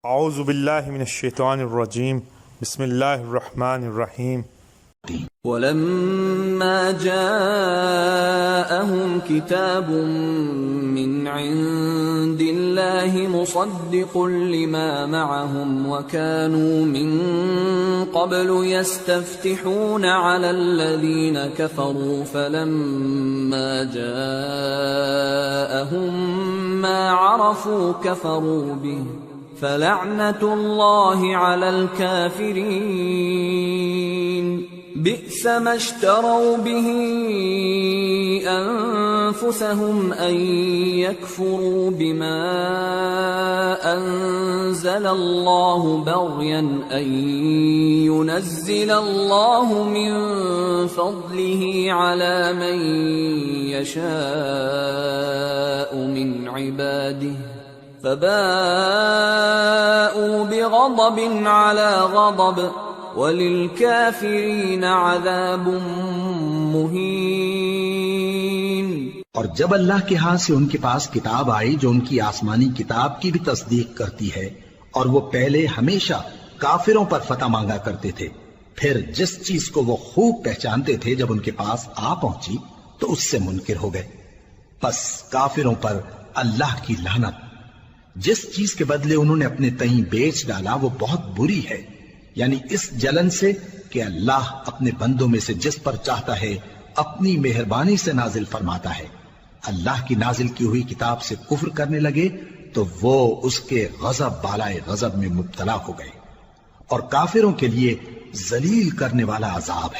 اعوذ باللہ من الشیطان الرجیم بسم اللہ الرحمن الرحیم وَلَمَّا جَاءَهُمْ كِتَابٌ مِّنْ عِندِ اللَّهِ مُصَدِّقٌ لِّمَا مَعَهُمْ وَكَانُوا مِن قَبْلُ يَسْتَفْتِحُونَ عَلَى الَّذِينَ كَفَرُوا فَلَمَّا جَاءَهُم مَّا عَرَفُوا كَفَرُوا بِهِ فَلَعْنَةُ اللَّهِ عَلَى الْكَافِرِينَ بئس ما اشتروا به أنفسهم أن يكفروا بما أنزل الله بغيا أن ينزل الله من فضله على من يشاء من عباده فباءوا بغضب على غضب وَلِلْكَافِرِينَ عَذَابٌ مُّهِينٌ۔ اور جب اللہ کے ہاں سے ان کے پاس کتاب آئی جو ان کی آسمانی کتاب کی بھی تصدیق کرتی ہے، اور وہ پہلے ہمیشہ کافروں پر فتح مانگا کرتے تھے، پھر جس چیز کو وہ خوب پہچانتے تھے جب ان کے پاس آ پہنچی تو اس سے منکر ہو گئے۔ پس کافروں پر اللہ کی لعنت۔ جس چیز کے بدلے انہوں نے اپنے تئیں بیچ ڈالا وہ بہت بری ہے، یعنی اس جلن سے کہ اللہ اپنے بندوں میں سے جس پر چاہتا ہے اپنی مہربانی سے نازل فرماتا ہے۔ اللہ کی نازل کی ہوئی کتاب سے کفر کرنے لگے تو وہ اس کے غضب بالائے غضب میں مبتلا ہو گئے، اور کافروں کے لیے ذلیل کرنے والا عذاب ہے۔